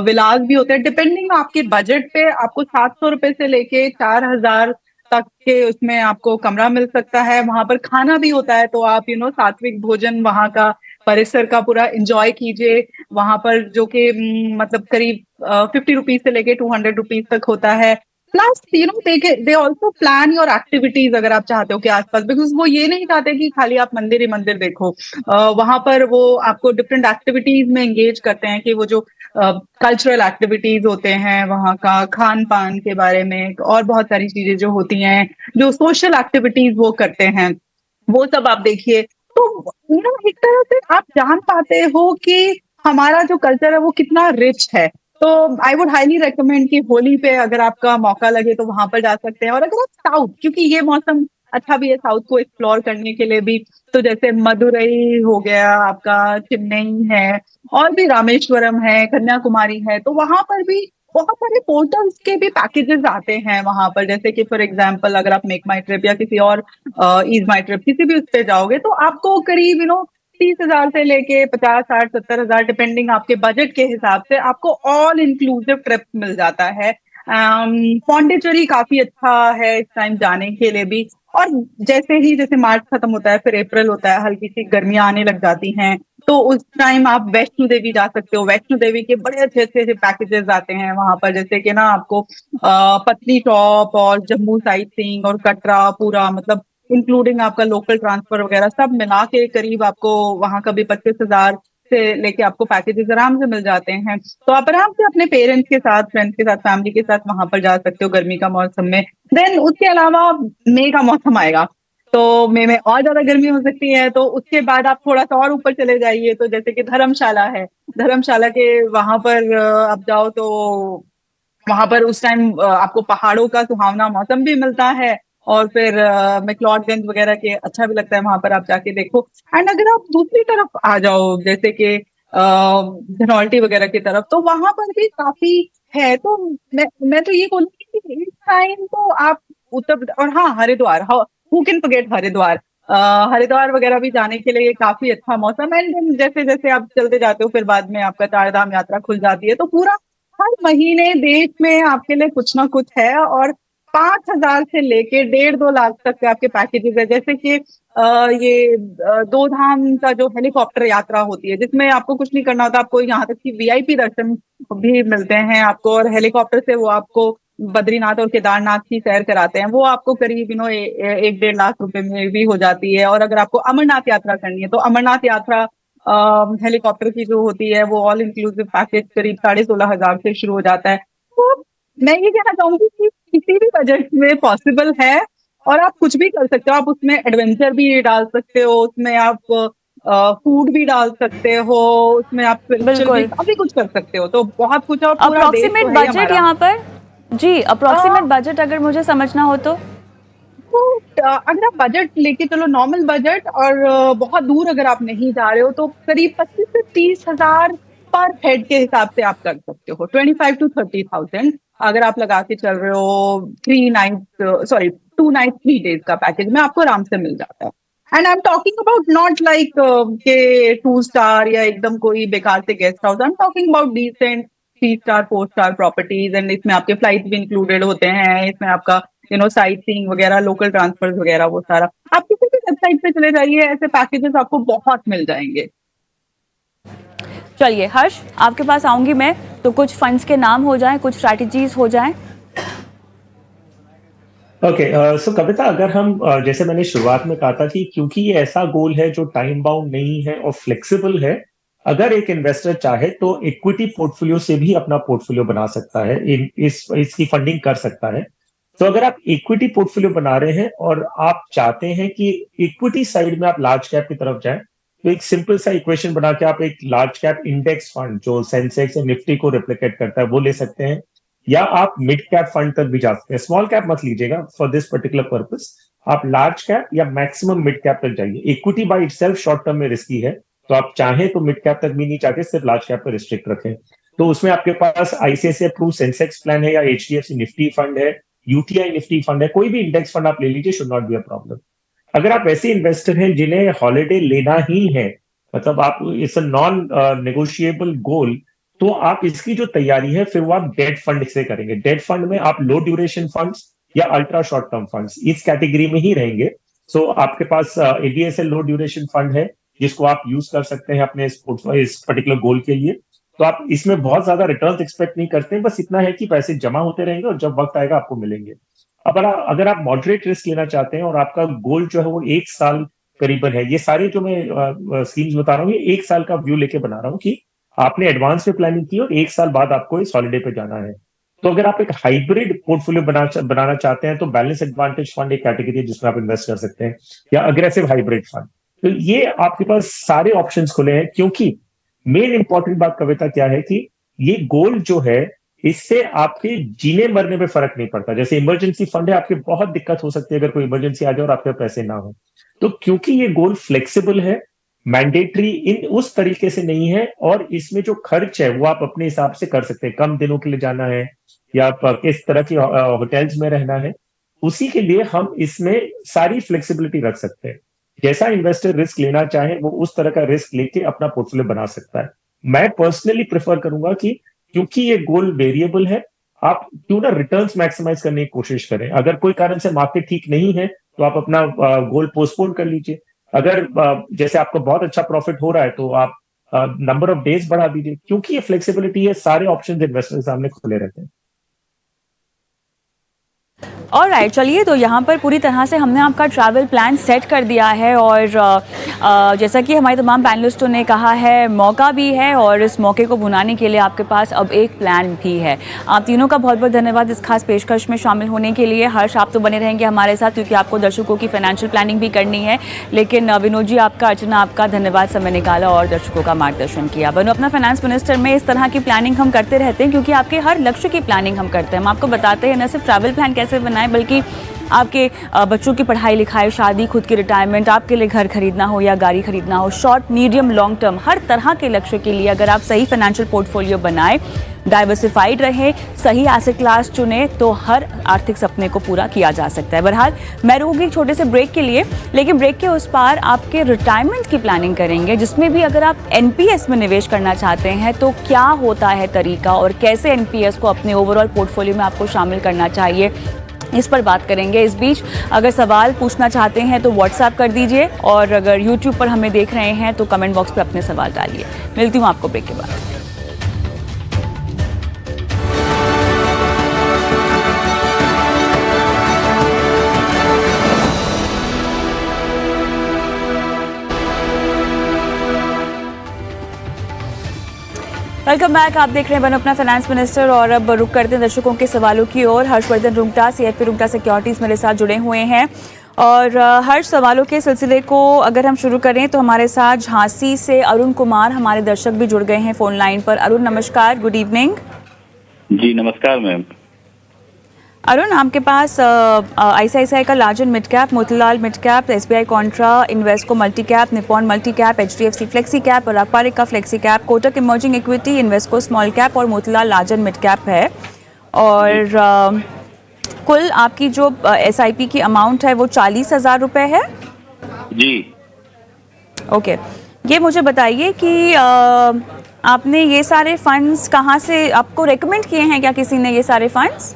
विलास भी होते हैं। डिपेंडिंग आपके बजट पे आपको 700 रुपए से लेके 4 हजार तक के उसमें आपको कमरा मिल सकता है। वहां पर खाना भी होता है, तो आप सात्विक भोजन वहां का परिसर का पूरा एंजॉय कीजिए। वहां पर जो कि मतलब करीब 50 रुपीज से लेके 200 रुपीज तक होता है। Plus they also plan your activities अगर आप चाहते हो कि आसपास, बिकॉज वो ये नहीं चाहते कि खाली आप मंदिर ही मंदिर देखो। वहां पर वो आपको डिफरेंट एक्टिविटीज में एंगेज करते हैं कि वो जो कल्चरल एक्टिविटीज होते हैं वहाँ का खान पान के बारे में और बहुत सारी चीजें जो होती हैं, जो सोशल एक्टिविटीज वो करते हैं, वो सब आप देखिए। तो एक तरह से आप जान पाते हो कि हमारा जो कल्चर है वो कितना रिच है। तो आई वुड हाईली रेकमेंड कि होली पे अगर आपका मौका लगे तो वहां पर जा सकते हैं। और अगर आप साउथ, क्योंकि ये मौसम अच्छा भी है साउथ को एक्सप्लोर करने के लिए भी, तो जैसे मदुरई हो गया आपका, चेन्नई है, और भी रामेश्वरम है, कन्याकुमारी है, तो वहां पर भी बहुत सारे पोर्टल्स के भी पैकेजेस आते हैं वहां पर। जैसे कि फॉर एग्जांपल अगर आप मेक माई ट्रिप या किसी और ईज माई ट्रिप किसी भी उस पे जाओगे तो आपको करीब 30 हजार से लेके 50, 60, 70 हजार डिपेंडिंग आपके बजट के हिसाब से आपको ऑल इंक्लूसिव ट्रिप मिल जाता है। पौंडीचेरी काफी अच्छा है इस टाइम जाने के लिए भी। और जैसे मार्च खत्म होता है फिर अप्रैल होता है, हल्की सी गर्मियां आने लग जाती हैं, तो उस टाइम आप वैष्णो देवी जा सकते हो। वैष्णो देवी के बड़े अच्छे अच्छे पैकेजेस आते हैं वहां पर, जैसे कि आपको पत्नी टॉप और जम्मू साइट सीइंग और कटरा पूरा, मतलब इंक्लूडिंग आपका लोकल ट्रांसफर वगैरह सब मिला के करीब आपको वहां का भी 25 हजार से लेके आपको पैकेजेस आराम से मिल जाते हैं। तो आप आराम से अपने पेरेंट्स के साथ, फ्रेंड्स के साथ, फैमिली के साथ वहां पर जा सकते हो गर्मी का मौसम में। देन उसके अलावा मई का मौसम आएगा तो मई में और ज्यादा गर्मी हो सकती है। तो उसके बाद आप थोड़ा सा और ऊपर चले जाइए, तो जैसे कि धर्मशाला है, धर्मशाला के वहां पर आप जाओ तो वहां पर उस टाइम आपको पहाड़ों का सुहावना मौसम भी मिलता है, और फिर मैक्लोडगंज वगैरह के अच्छा भी लगता है, वहां पर आप जाके देखो। एंड अगर आप दूसरी तरफ आ जाओ जैसे कि धनौल्टी वगैरह की तरफ, तो वहां पर भी काफी है। तो मैं तो ये बोलूंगी कि इस टाइम तो आप और हाँ, Haridwar, who can forget Haridwar. Haridwar वगैरह भी जाने के लिए काफी अच्छा मौसम है। एंड जैसे जैसे आप चलते जाते हो, फिर बाद में आपका चार धाम यात्रा खुल जाती है, तो पूरा हर महीने देश में आपके लिए कुछ ना कुछ है। और 5,000 से लेके 1.5-2 लाख तक के आपके पैकेजेस है। जैसे कि ये दो धाम का जो हेलीकॉप्टर यात्रा होती है, जिसमें आपको कुछ नहीं करना होता, आपको यहाँ तक कि वीआईपी दर्शन भी मिलते हैं आपको, और हेलीकॉप्टर से वो आपको बद्रीनाथ और केदारनाथ की सैर कराते हैं। वो आपको करीब 1-1.5 लाख रुपए में भी हो जाती है। और अगर आपको अमरनाथ यात्रा करनी है, तो अमरनाथ यात्रा हेलीकॉप्टर की जो होती है, वो ऑल इंक्लूसिव पैकेज करीब 16,500 से शुरू हो जाता है। तो मैं ये कहना चाहूंगी कि किसी भी बजट में पॉसिबल है, और आप कुछ भी कर सकते हो। आप उसमें एडवेंचर भी डाल सकते हो, उसमें आप फूड भी डाल सकते हो, उसमें आप स्पिरिचुअल भी बिल्कुल। काफी कुछ कर सकते हो। तो बहुत कुछ है, और पूरा देश अप्रोक्सीमेट तो है ही बजट हमारा। यहाँ पर? जी, अप्रोक्सीमेट अ, बजट अगर मुझे समझना हो तो? तो अगर आप बजट लेके चलो, नॉर्मल बजट, और बहुत दूर अगर आप नहीं जा रहे हो, तो करीब 25 से 30 हजार पर हेड के हिसाब से आप कर सकते हो। 25 to 30,000 अगर आप लगा के चल रहे हो 3 नाइट, सॉरी 2 नाइट 3 डेज का पैकेज में आपको आराम से मिल जाता है। And I am talking about not like के 2 स्टार या एकदम कोई बेकार से guest house. I am talking about decent 3 star 4 star properties. And इसमें आपके फ्लाइट भी इंक्लूडेड होते हैं, इसमें आपका साइट सीइंग वगैरह, लोकल ट्रांसफर वगैरह, वो सारा। आप किसी भी वेबसाइट पे चले जाइए, ऐसे पैकेजेस आपको बहुत मिल जाएंगे। चलिए हर्ष, आपके पास आऊंगी मैं, तो कुछ फंड्स के नाम हो जाएं, कुछ स्ट्रैटेजीज हो जाएं। ओके, सो कविता, अगर हम जैसे मैंने शुरुआत में कहा था कि क्योंकि ये ऐसा गोल है जो टाइम बाउंड नहीं है और फ्लेक्सिबल है, अगर एक इन्वेस्टर चाहे तो इक्विटी पोर्टफोलियो से भी अपना पोर्टफोलियो बना सकता है, इसकी फंडिंग कर सकता है। तो अगर आप इक्विटी पोर्टफोलियो बना रहे हैं और आप चाहते हैं कि इक्विटी साइड में आप लार्ज कैप की तरफ जाएं, तो एक सिंपल सा इक्वेशन बना के आप एक लार्ज कैप इंडेक्स फंड जो सेंसेक्स और निफ्टी को रिप्लिकेट करता है वो ले सकते हैं, या आप मिड कैप फंड तक भी जा सकते हैं। स्मॉल कैप मत लीजिएगा फॉर दिस पर्टिकुलर पर्पस, आप लार्ज कैप या मैक्सिमम मिड कैप तक जाइए। Equity by itself short term में रिस्की है, तो आप चाहें तो मिड कैप तक भी नहीं जाके सिर्फ लार्ज कैप पर रिस्ट्रिक्ट रखें। तो उसमें आपके पास आईसीआईसीआई प्रू सेंसेक्स प्लान है, या एचडीएफसी निफ्टी फंड है, यूटीआई निफ्टी फंड है, कोई भी इंडेक्स फंड आप ले लीजिए, should not be a problem. अगर आप ऐसे इन्वेस्टर हैं जिन्हें हॉलिडे लेना ही है, मतलब आप इट्स अ नॉन नेगोशिएबल गोल, तो आप इसकी जो तैयारी है फिर वो आप डेट फंड से करेंगे। डेट फंड में आप लो ड्यूरेशन फंड्स या अल्ट्रा शॉर्ट टर्म फंड्स इस कैटेगरी में ही रहेंगे। सो आपके पास एडीएसएल लो ड्यूरेशन फंड है जिसको आप यूज कर सकते हैं अपने इस पर्टिकुलर गोल के लिए। तो आप इसमें बहुत ज्यादा रिटर्न एक्सपेक्ट नहीं करते हैं, बस इतना है कि पैसे जमा होते रहेंगे और जब वक्त आएगा आपको मिलेंगे। अब अगर आप मॉडरेट रिस्क लेना चाहते हैं और आपका गोल जो है वो 1 साल करीबन है, ये सारे जो मैं स्कीम्स बता रहा हूँ ये 1 साल का व्यू लेके बना रहा हूँ कि आपने एडवांस में प्लानिंग की और 1 साल बाद आपको इस हॉलिडे पे जाना है। तो अगर आप एक हाइब्रिड पोर्टफोलियो बनाना चाहते हैं तो बैलेंस एडवांटेज फंड एक कैटेगरी है जिसमें आप इन्वेस्ट कर सकते हैं, या अग्रेसिव हाइब्रिड फंड। तो ये आपके पास सारे ऑप्शंस खुले हैं, क्योंकि मेन इंपॉर्टेंट बात कविता क्या है कि ये गोल जो है इससे आपके जीने मरने में फर्क नहीं पड़ता। जैसे इमरजेंसी फंड है, आपकी बहुत दिक्कत हो सकती है अगर कोई इमरजेंसी आ जाए और आपके पैसे ना हो। तो क्योंकि ये गोल फ्लेक्सिबल है, मैंडेटरी इन उस तरीके से नहीं है, और इसमें जो खर्च है वो आप अपने हिसाब से कर सकते हैं, कम दिनों के लिए जाना है या आप किस तरह की होटल्स में रहना है, उसी के लिए हम इसमें सारी फ्लेक्सिबिलिटी रख सकते हैं। जैसा इन्वेस्टर रिस्क लेना चाहे वो उस तरह का रिस्क लेके अपना पोर्टफोलियो बना सकता है। मैं पर्सनली प्रेफर करूंगा कि क्योंकि ये गोल वेरिएबल है, आप क्यों ना रिटर्न्स मैक्सिमाइज करने की कोशिश करें। अगर कोई कारण से मार्केट ठीक नहीं है तो आप अपना गोल पोस्टपोन कर लीजिए। अगर जैसे आपको बहुत अच्छा प्रॉफिट हो रहा है तो आप नंबर ऑफ डेज बढ़ा दीजिए, क्योंकि ये फ्लेक्सिबिलिटी है, सारे ऑप्शन इन्वेस्टर के सामने खुले रहते हैं। ऑलराइट, चलिए, तो यहाँ पर पूरी तरह से हमने आपका ट्रैवल प्लान सेट कर दिया है और जैसा कि हमारे तमाम पैनलिस्टों ने कहा है, मौका भी है और इस मौके को भुनाने के लिए आपके पास अब एक प्लान भी है। आप तीनों का बहुत बहुत धन्यवाद इस खास पेशकश में शामिल होने के लिए। हर्ष, आप तो बने रहेंगे हमारे साथ क्योंकि आपको दर्शकों की फाइनेंशियल प्लानिंग भी करनी है, लेकिन विनोद जी आपका, अर्चना आपका, धन्यवाद, समय निकाला और दर्शकों का मार्गदर्शन किया। बनो अपना फाइनेंस मिनिस्टर में इस तरह की प्लानिंग हम करते रहते हैं क्योंकि आपके हर लक्ष्य की प्लानिंग हम करते हैं। हम आपको बताते हैं न सिर्फ ट्रैवल प्लान कैसे बनाएं, बल्कि आपके बच्चों की पढ़ाई लिखाई, शादी, खुद की रिटायरमेंट, आपके लिए घर खरीदना हो या गाड़ी खरीदना हो, शॉर्ट, मीडियम, लॉन्ग टर्म, हर तरह के लक्ष्य के लिए अगर आप सही फाइनेंशियल पोर्टफोलियो बनाएं, डाइवर्सिफाइड रहे, सही एसेट क्लास चुने, तो हर आर्थिक सपने को पूरा किया जा सकता है। बहरहाल मैं रहूंगी एक छोटे से ब्रेक के लिए, लेकिन ब्रेक के उस पार आपके रिटायरमेंट की प्लानिंग करेंगे, जिसमें भी अगर आप एनपीएस में निवेश करना चाहते हैं तो क्या होता है तरीका और कैसे एनपीएस को अपने ओवरऑल पोर्टफोलियो में आपको शामिल करना चाहिए, इस पर बात करेंगे। इस बीच अगर सवाल पूछना चाहते हैं तो व्हाट्सएप कर दीजिए और अगर यूट्यूब पर हमें देख रहे हैं तो कमेंट बॉक्स पे अपने सवाल डालिए। मिलती हूँ आपको ब्रेक के बाद। वेलकम बैक, आप देख रहे हैं बनो अपना फाइनेंस मिनिस्टर और अब रुक करते हैं दर्शकों के सवालों की ओर। हर्षवर्धन रुंगटा, सीएफपी रुंगटा सिक्योरिटीज मेरे साथ जुड़े हुए हैं और हर्ष, सवालों के सिलसिले को अगर हम शुरू करें तो हमारे साथ झांसी से अरुण कुमार हमारे दर्शक भी जुड़ गए हैं फोन लाइन पर। अरुण नमस्कार, गुड इवनिंग। जी नमस्कार मैम। अरुण, आपके पास आईसीआईसीआई का लार्जन mid cap, Motilal mid cap, SBI Contra, Invesco multi cap, Nippon multi cap, HDFC flexi cap और अपारिक का flexi cap, Kotak emerging equity, Invesco small cap और मोतीलाल लार्जन मिड कैप है। और कुल आपकी जो एसआईपी की अमाउंट है वो 40,000 रुपए है। जी ओके, ये मुझे बताइए कि आपने ये सारे फंड्स कहाँ से, आपको रेकमेंड किए हैं क्या किसी ने ये सारे फंड्स?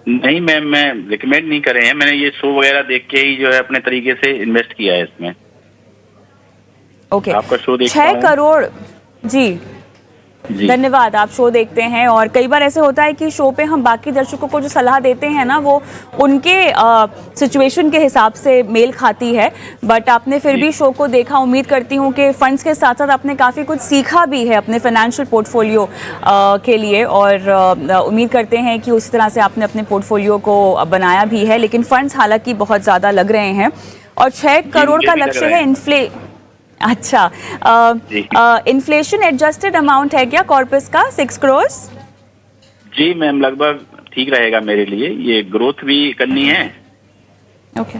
नहीं मैम, मैं रिकमेंड नहीं करे हैं, मैंने ये शो वगैरह देख के ही जो है अपने तरीके से इन्वेस्ट किया है इसमें। ओके, आपका शो देखा 6 करोड़। जी धन्यवाद, आप शो देखते हैं और कई बार ऐसे होता है कि शो पे हम बाकी दर्शकों को जो सलाह देते हैं ना वो उनके सिचुएशन के हिसाब से मेल खाती है, बट आपने फिर भी शो को देखा। उम्मीद करती हूँ कि फंड्स के साथ साथ आपने काफ़ी कुछ सीखा भी है अपने फाइनेंशियल पोर्टफोलियो के लिए और उम्मीद करते हैं कि उसी तरह से आपने अपने पोर्टफोलियो को बनाया भी है। लेकिन फंड्स हालांकि बहुत ज़्यादा लग रहे हैं और 6 करोड़ का लक्ष्य है। अच्छा, इन्फ्लेशन एडजस्टेड अमाउंट है क्या कॉर्पस का 6 करोड़? जी मैम, लगभग ठीक रहेगा मेरे लिए। ये ग्रोथ भी करनी है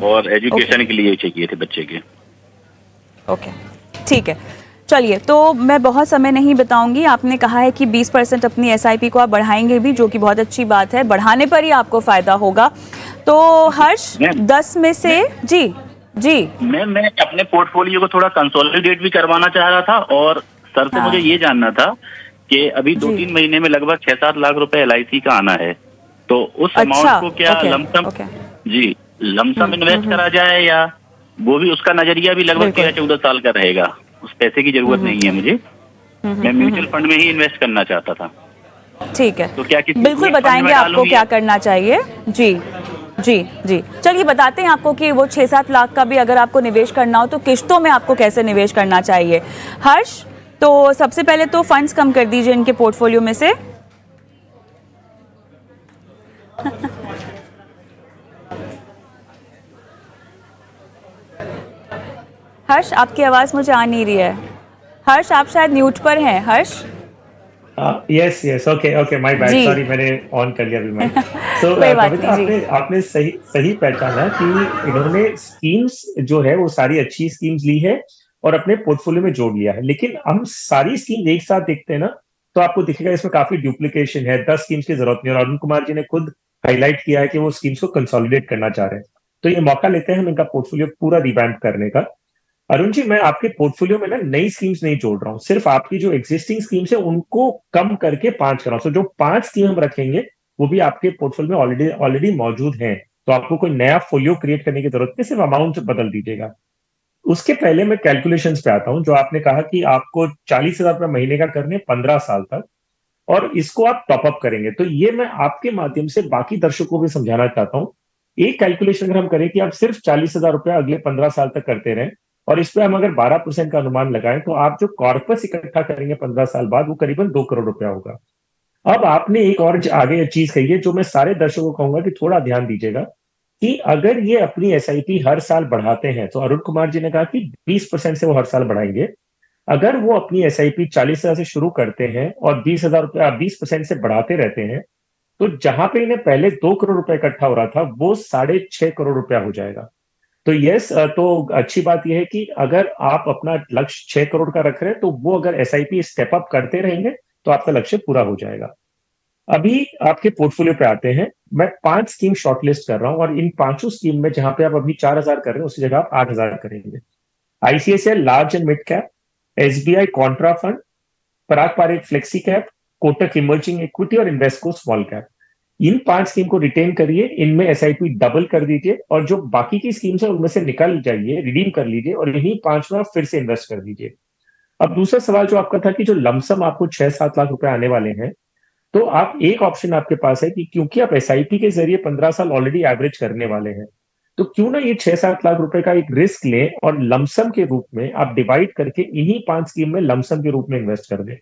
और एजुकेशन के लिए चाहिए थे बच्चे के। ओके, ठीक है, चलिए, तो मैं बहुत समय नहीं बताऊंगी। आपने कहा है कि 20% अपनी एसआईपी को आप बढ़ाएंगे भी, जो कि बहुत अच्छी बात है, बढ़ाने पर ही आपको फायदा होगा। तो हर्ष, 10 में से जी मैं अपने पोर्टफोलियो को थोड़ा कंसोलिडेट भी करवाना चाह रहा था और सर से मुझे ये जानना था कि अभी 2-3 महीने में लगभग 6-7 लाख रुपए एलआईसी का आना है, तो उस अमाउंट को क्या लमसम जी लमसम इन्वेस्ट करा जाए या वो भी, उसका नजरिया भी लगभग 13-14 साल का रहेगा, उस पैसे की जरूरत नहीं है मुझे, मैं म्यूचुअल फंड में ही इन्वेस्ट करना चाहता था। ठीक है, तो क्या बिल्कुल बताएंगे आपको क्या करना चाहिए। जी जी जी, चलिए बताते हैं आपको कि वो 6-7 लाख का भी अगर आपको निवेश करना हो तो किश्तों में आपको कैसे निवेश करना चाहिए। हर्ष, तो सबसे पहले तो फंड्स कम कर दीजिए इनके पोर्टफोलियो में से। हर्ष, आपकी आवाज मुझे आ नहीं रही है। हर्ष, आप शायद म्यूट पर हैं। Harsh, yes okay my bad, sorry, मैंने ऑन कर लिया अभी मैं। सो आपने सही पहचाना कि इन्होंने स्कीम्स जो है वो सारी अच्छी स्कीम्स ली है और अपने पोर्टफोलियो में जोड़ लिया है, लेकिन हम सारी स्कीम एक साथ देखते हैं ना तो आपको दिखेगा इसमें काफी डुप्लीकेशन है। 10 स्कीम्स की जरूरत नहीं, और अरुण कुमार जी ने खुद हाईलाइट किया है कि वो स्कीम्स को कंसोलिडेट करना चाह रहे हैं। तो ये मौका लेते हैं हम इनका पोर्टफोलियो पूरा रिवैम्प करने का। अरुण जी, मैं आपके पोर्टफोलियो में ना नई स्कीम्स नहीं जोड़ रहा हूँ, सिर्फ आपकी जो एग्जिस्टिंग स्कीम्स है उनको कम करके 5 कर रहा हूँ। सो जो 5 स्कीम हम रखेंगे वो भी आपके पोर्टफोलियो में ऑलरेडी मौजूद हैं, तो आपको कोई नया फोलियो क्रिएट करने की जरूरत नहीं, सिर्फ अमाउंट बदल दीजिएगा। उसके पहले मैं कैलकुलेशंस पे आता हूँ। जो आपने कहा कि आपको 40,000 रुपये महीने का करने 15 साल तक, और इसको आप टॉपअप करेंगे, तो ये मैं आपके माध्यम से बाकी दर्शकों को भी समझाना चाहता हूँ एक कैलकुलेशन अगर हम करें कि आप सिर्फ 40,000 रुपया अगले 15 साल तक करते रहें और इस पे हम अगर 12% का अनुमान लगाएं तो आप जो कॉर्पस इकट्ठा करेंगे 15 साल बाद वो करीबन 2 करोड़ रुपया होगा। अब आपने एक और आगे चीज कही है जो मैं सारे दर्शकों को कहूंगा कि थोड़ा ध्यान दीजिएगा कि अगर ये अपनी एसआईपी हर साल बढ़ाते हैं, तो अरुण कुमार जी ने कहा कि 20% से वो हर साल बढ़ाएंगे। अगर वो अपनी एसआईपी 40,000 से शुरू करते हैं और 20,000 रुपया 20% से बढ़ाते रहते हैं, तो जहां पे इन्हें पहले 2 करोड़ रुपया इकट्ठा हो रहा था वो 6.5 करोड़ रुपया हो जाएगा। तो यस, तो अच्छी बात यह है कि अगर आप अपना लक्ष्य 6 करोड़ का रख रहे हैं तो वो अगर एसआईपी स्टेप अप करते रहेंगे तो आपका लक्ष्य पूरा हो जाएगा। अभी आपके पोर्टफोलियो पे आते हैं। मैं 5 स्कीम शॉर्टलिस्ट कर रहा हूं और इन पांचों स्कीम में जहां पे आप अभी 4,000 कर रहे हैं उसी जगह आप 8,000 करेंगे। ICICI large and mid cap, SBI Contra fund, Parag Parekh flexi cap, Kotak emerging equity और इन्वेस्को स्मॉल कैप। इन 5 स्कीम को रिटेन करिए, इनमें एसआईपी डबल कर दीजिए और जो बाकी की स्कीम्स है उनमें से निकल जाइए, रिडीम कर लीजिए और इन्हीं 5 में आप फिर से इन्वेस्ट कर दीजिए। अब दूसरा सवाल जो आपका था कि जो लमसम आपको 6-7 लाख रुपए आने वाले हैं, तो आप एक ऑप्शन आपके पास है कि क्योंकि आप एसआईपी के जरिए 15 साल ऑलरेडी एवरेज करने वाले हैं, तो क्यों ना ये 6-7 लाख रुपए का एक रिस्क लें और लमसम के रूप में आप डिवाइड करके इन्हीं 5 स्कीम में लमसम के रूप में इन्वेस्ट कर दें,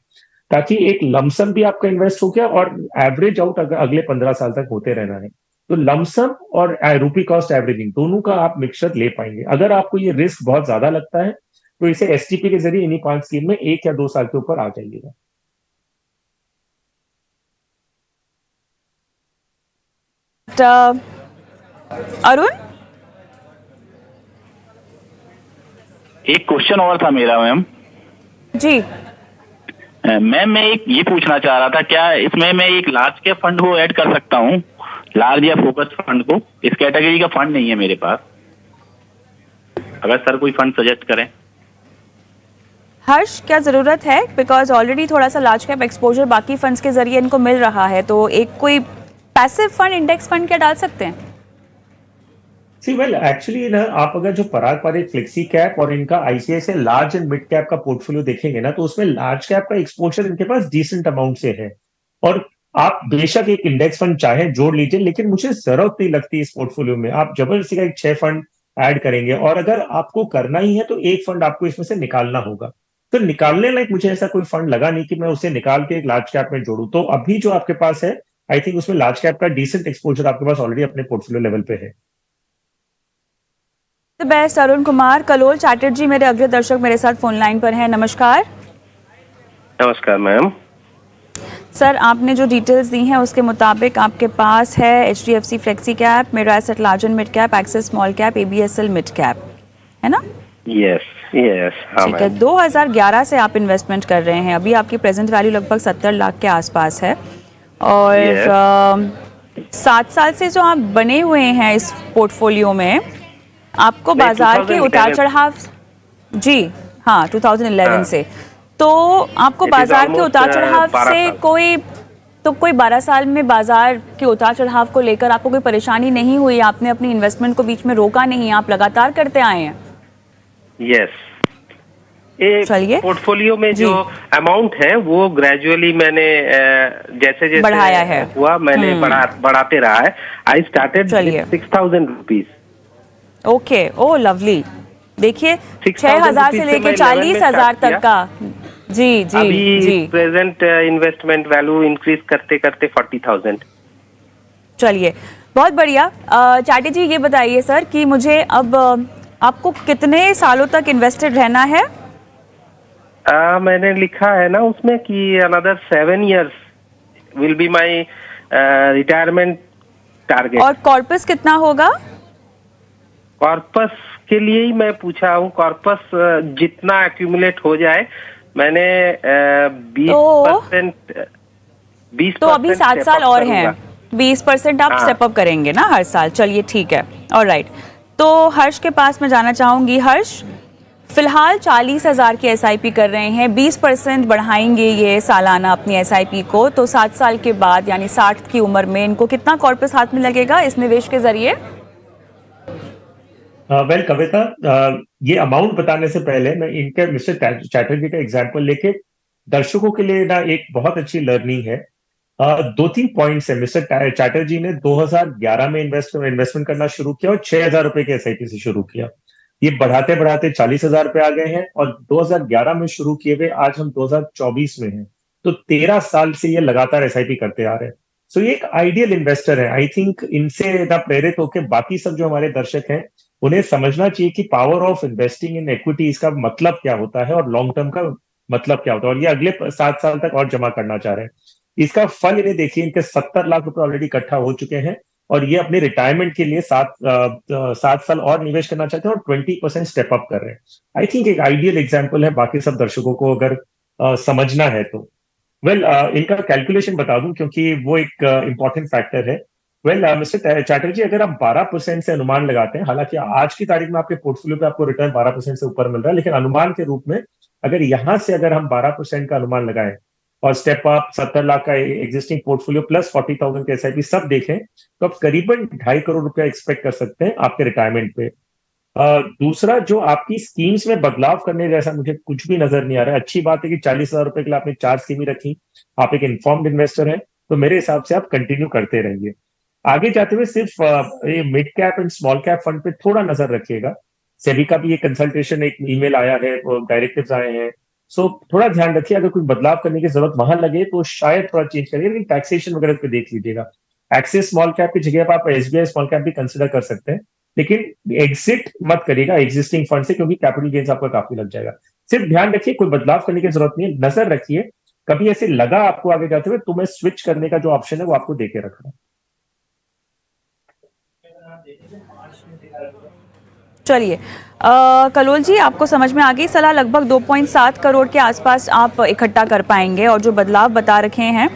ताकि एक लमसम भी आपका इन्वेस्ट हो गया और एवरेज आउट अगले 15 साल तक होते रहना है। तो लमसम और रूपी कॉस्ट एवरेजिंग दोनों का आप मिक्सचर ले पाएंगे। अगर आपको ये रिस्क बहुत ज्यादा लगता है तो इसे एसटीपी के जरिए इन्हीं 5 स्कीम में 1 या 2 साल के ऊपर आ जाइएगा। अरुण, एक क्वेश्चन और था मेरा मैम। जी मैम मैं एक ये पूछना चाह रहा था, क्या इसमें मैं एक लार्ज कैप फंड को ऐड कर सकता हूँ, लार्ज या फोकस फंड को? इस कैटेगरी का फंड नहीं है मेरे पास, अगर सर कोई फंड सजेस्ट करें। हर्ष, क्या जरूरत है? बिकॉज ऑलरेडी थोड़ा सा लार्ज कैप एक्सपोजर बाकी फंड्स के जरिए इनको मिल रहा है, तो एक कोई पैसिव फंड, इंडेक्स फंड क्या डाल सकते हैं? एक्चुअली ना, आप अगर जो पराग पारेख फ्लेक्सी कैप और इनका ICICI large and mid cap का पोर्टफोलियो देखेंगे ना, तो उसमें लार्ज कैप का एक्सपोजर इनके पास डिसेंट अमाउंट से है। और आप बेशक एक इंडेक्स फंड चाहे जोड़ लीजिए, लेकिन मुझे जरूरत नहीं लगती इस पोर्टफोलियो में। आप जबरदस्ती का एक 6 फंड ऐड करेंगे और अगर आपको करना ही है तो एक फंड आपको इसमें से निकालना होगा। तो निकालने लायक मुझे ऐसा कोई फंड लगा नहीं कि मैं उसे निकाल के एक लार्ज कैप में जोड़ू। तो अभी जो आपके पास है, आई थिंक उसमें लार्ज कैप का डिसेंट एक्सपोजर आपके पास ऑलरेडी अपने पोर्टफोलियो लेवल पे है। The best Arun Kumar. कलोल चैटर्जी मेरे अग्रणी दर्शक मेरे साथ फोन लाइन पर हैं। नमस्कार। नमस्कार मैम। सर, आपने जो डिटेल्स दी हैं उसके मुताबिक आपके पास है एचडीएफसी फ्लेक्सी कैप, मेरा asset large and mid cap, axis small cap, ABSL mid cap, है ना? यस यस, हाँ ठीक है। 2011 से आप इन्वेस्टमेंट कर रहे हैं, अभी आपकी प्रेजेंट वैल्यू लगभग 70 लाख के आसपास है और 7 साल से जो आप बने हुए हैं इस पोर्टफोलियो में, आपको बाजार के उतार चढ़ाव, जी हाँ, 2011 से, तो आपको बाजार के उतार चढ़ाव से कोई 12 साल में बाजार के उतार चढ़ाव को लेकर आपको कोई परेशानी नहीं हुई? आपने अपनी इन्वेस्टमेंट को बीच में रोका नहीं, आप लगातार करते आए हैं? यस, चलिए, पोर्टफोलियो में जो अमाउंट है वो ग्रेजुअली मैंने जैसे जैसे बढ़ाया है, हुआ मैंने बढ़ाते रहा है। I started 6,000 rupees. Okay, oh lovely. देखिए 6,000 से लेके 40,000 तक का। जी जी अभी जी, प्रेजेंट इन्वेस्टमेंट वैल्यू इंक्रीज करते करते 40,000। चलिए, बहुत बढ़िया। चाटी जी, ये बताइए सर कि मुझे अब आपको कितने सालों तक इन्वेस्टेड रहना है? मैंने लिखा है ना उसमें कि another 7 years will be my retirement target. और कॉर्पस कितना होगा? कॉर्पस के लिए ही मैं पूछा हूँ। कॉर्पस जितना एक्यूमुलेट हो जाए, मैंने 20%। तो अभी 7 साल और हैं, 20% आप स्टेप अप करेंगे ना हर साल? चलिए ठीक है, ऑलराइट। तो हर्ष के पास मैं जाना चाहूंगी। हर्ष, फिलहाल 40,000 की एसआईपी कर रहे हैं, 20% बढ़ाएंगे ये सालाना अपनी एसआईपी को, तो 7 साल के बाद यानी 60 की उम्र में इनको कितना कॉर्पस हाथ में लगेगा इस निवेश के जरिए? वेल कविता, ये अमाउंट बताने से पहले मैं इनके मिस्टर चैटर्जी का एग्जांपल लेके दर्शकों के लिए ना एक बहुत अच्छी लर्निंग है दो तीन पॉइंट्स है। मिस्टर चैटर्जी ने 2011 में इन्वेस्टमेंट करना शुरू किया और 6,000 रुपए के एसआईपी से शुरू किया। ये बढ़ाते बढ़ाते 40,000 रुपए आ गए हैं और 2011 में शुरू किए हुए आज हम 2024 में हैं, तो 13 साल से ये लगातार एसआईपी करते आ रहे हैं। सो ये एक आइडियल इन्वेस्टर है। आई थिंक इनसे ना प्रेरित होकर बाकी सब जो हमारे दर्शक हैं उन्हें समझना चाहिए कि power of investing in equities का मतलब क्या होता है और लॉन्ग टर्म का मतलब क्या होता है, और ये अगले 7 साल तक और जमा करना चाह रहे हैं। इसका फल इन्हें देखिए, इनके 70 लाख रुपए ऑलरेडी इकट्ठा हो चुके हैं और ये अपने रिटायरमेंट के लिए 7 साल और निवेश करना चाहते हैं और 20% स्टेप अप कर रहे हैं। आई थिंक एक आइडियल एग्जाम्पल है, बाकी सब दर्शकों को अगर समझना है तो। इनका कैलकुलेशन बता दूं क्योंकि वो एक इंपॉर्टेंट फैक्टर है। मिस्टर चैटर्जी, अगर आप 12% से अनुमान लगाते हैं, हालांकि आज की तारीख में आपके पोर्टफोलियो पे आपको रिटर्न 12% से ऊपर मिल रहा है, लेकिन अनुमान के रूप में अगर यहां से अगर हम 12% का अनुमान लगाएं और स्टेप अप 70 लाख का एग्जिस्टिंग पोर्टफोलियो प्लस 40,000 के एसआईपी सब देखें तो आप करीबन 2.5 करोड़ रुपया एक्सपेक्ट कर सकते हैं आपके रिटायरमेंट पे। दूसरा, जो आपकी स्कीम्स में बदलाव करने जैसा मुझे कुछ भी नजर नहीं आ रहा है। अच्छी बात है कि 40,000 रुपए के लिए आपने 4 स्कीमें रखी, आप एक इन्फॉर्म्ड इन्वेस्टर हैं, तो मेरे हिसाब से आप कंटिन्यू करते रहिए। आगे जाते हुए सिर्फ mid cap and small cap fund पे थोड़ा नजर रखिएगा। सेबी का भी एक कंसल्टेशन, एक ईमेल आया है, डायरेक्टिव्स आए हैं, सो थोड़ा ध्यान रखिए। अगर कोई बदलाव करने की जरूरत वहां लगे तो शायद थोड़ा चेंज करिए, लेकिन टैक्सेशन वगैरह पे देख लीजिएगा। एक्सिस स्मॉल कैप की जगह पर आप एसबीआई स्मॉल कैप भी कंसिडर कर सकते हैं, लेकिन एग्जिट मत करिएगा एग्जिस्टिंग फंड से, क्योंकि कैपिटल गेन्स आपका काफी लग जाएगा। सिर्फ ध्यान रखिए, कोई बदलाव करने की जरूरत नहीं है, नजर रखिए। कभी ऐसे लगा आपको आगे जाते हुए तो मैं स्विच करने का जो ऑप्शन है वो आपको देके रख रहा हूं। चलिए कलोल जी, आपको समझ में आ गई सलाह। लगभग 2.7 करोड़ के आसपास आप इकट्ठा कर पाएंगे और जो बदलाव बता रखे हैं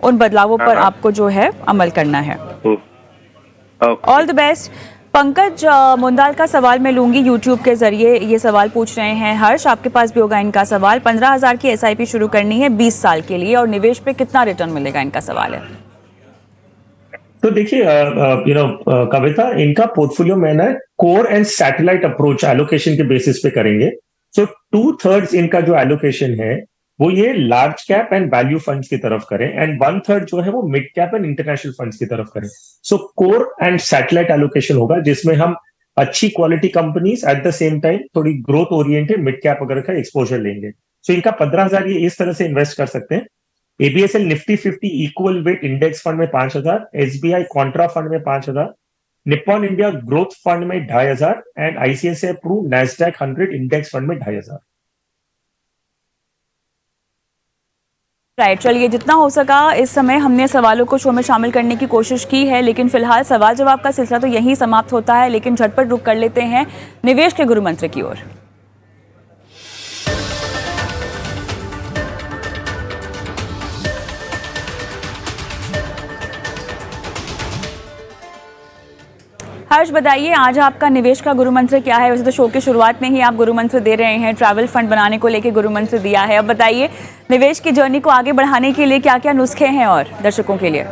उन बदलावों पर आपको जो है अमल करना है। All the best. Pankaj Mundal का सवाल मैं लूंगी यूट्यूब के जरिए। ये सवाल पूछ रहे हैं हर्ष, आपके पास भी होगा इनका सवाल। 15,000 की एसआईपी शुरू करनी है 20 साल के लिए और निवेश पे कितना रिटर्न मिलेगा, इनका सवाल है। तो देखिए कविता, इनका पोर्टफोलियो में ना core and satellite approach allocation के बेसिस पे करेंगे। सो 2/3 इनका जो एलोकेशन है वो ये large cap and value funds की तरफ करें एंड 1/3 जो है वो mid cap and international funds की तरफ करें। सो कोर एंड सैटेलाइट एलोकेशन होगा जिसमें हम अच्छी quality companies at the same time थोड़ी ग्रोथ ओरिएंटेड मिड कैप वगैरह का एक्सपोजर लेंगे। सो इनका 15,000 ये इस तरह से इन्वेस्ट कर सकते हैं। ABSL Nifty 50 equal weight index fund में 5,000, एसबीआई कॉन्ट्रा फंड में 5,000, निप्पॉन इंडिया ग्रोथ फंड में 2,500 and ICICI Pru Nasdaq 100 index fund में 2,500। राइट, चलिए जितना हो सका इस समय हमने सवालों को शो में शामिल करने की कोशिश की है, लेकिन फिलहाल सवाल जवाब का सिलसिला तो यहीं समाप्त होता है। लेकिन झटपट रुक कर लेते हैं निवेश के गुरु मंत्र की ओर। हर्ष, बताइए आज आपका निवेश का गुरु मंत्र क्या है? वैसे तो शो की शुरुआत में ही आप गुरु मंत्र दे रहे हैं, ट्रैवल फंड बनाने को लेके गुरु मंत्र दिया है। अब बताइए निवेश की जर्नी को आगे बढ़ाने के लिए क्या क्या नुस्खे हैं और दर्शकों के लिए।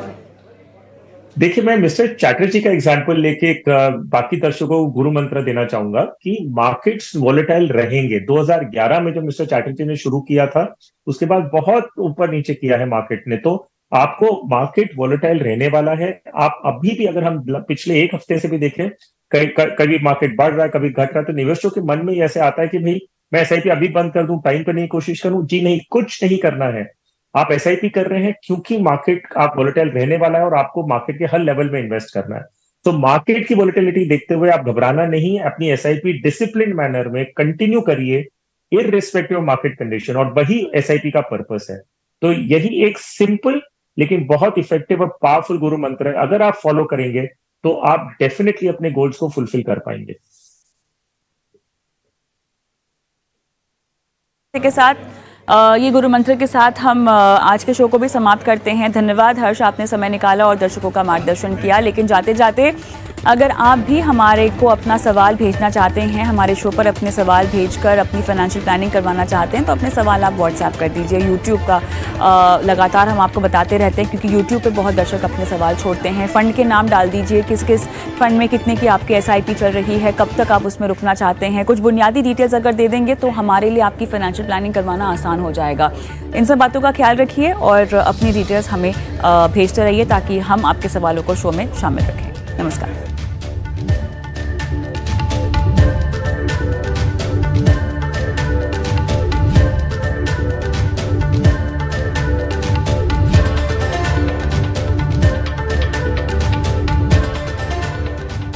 देखिए, मैं मिस्टर चैटर्जी का एग्जांपल लेके एक बाकी दर्शकों को गुरु मंत्र देना चाहूंगा कि मार्केट्स वोलेटाइल रहेंगे। 2011 में जो मिस्टर चैटर्जी ने शुरू किया था उसके बाद बहुत ऊपर नीचे किया है मार्केट ने, तो आपको मार्केट वोलेटाइल रहने वाला है। आप अभी भी अगर हम पिछले एक हफ्ते से भी देखें, कभी मार्केट बढ़ रहा है कभी घट रहा है, तो निवेशकों के मन में ऐसे आता है कि भाई मैं एसआईपी अभी बंद कर दूं, टाइम करने की कोशिश करूं। जी नहीं, कुछ नहीं करना है। आप एसआईपी कर रहे हैं क्योंकि मार्केट आप वोलेटाइल रहने वाला है और आपको मार्केट के हर लेवल में इन्वेस्ट करना है। तो मार्केट की वोलेटिलिटी देखते हुए आप घबराना नहीं है, अपनी एसआईपी डिसिप्लिन मैनर में कंटिन्यू करिए इररिस्पेक्टिव ऑफ मार्केट कंडीशन, और वही एसआईपी का पर्पस है। तो यही एक सिंपल लेकिन बहुत इफेक्टिव और पावरफुल गुरु मंत्र है। अगर आप फॉलो करेंगे तो आप डेफिनेटली अपने गोल्स को फुलफिल कर पाएंगे। के साथ ये गुरु मंत्र के साथ हम आज के शो को भी समाप्त करते हैं। धन्यवाद हर्ष, आपने समय निकाला और दर्शकों का मार्गदर्शन किया। लेकिन जाते जाते अगर आप भी हमारे को अपना सवाल भेजना चाहते हैं, हमारे शो पर अपने सवाल भेजकर अपनी फाइनेंशियल प्लानिंग करवाना चाहते हैं, तो अपने सवाल आप व्हाट्सएप कर दीजिए। यूट्यूब का लगातार हम आपको बताते रहते हैं, क्योंकि यूट्यूब पे बहुत दर्शक अपने सवाल छोड़ते हैं। फ़ंड के नाम डाल दीजिए, किस किस फ़ंड में कितने की आपकी SIP चल रही है, कब तक आप उसमें रुकना चाहते हैं। कुछ बुनियादी डिटेल्स अगर दे देंगे तो हमारे लिए आपकी फाइनेंशियल प्लानिंग करवाना आसान हो जाएगा। इन सब बातों का ख्याल रखिए और अपनी डिटेल्स हमें भेजते रहिए, ताकि हम आपके सवालों को शो में शामिल रखें। नमस्कार।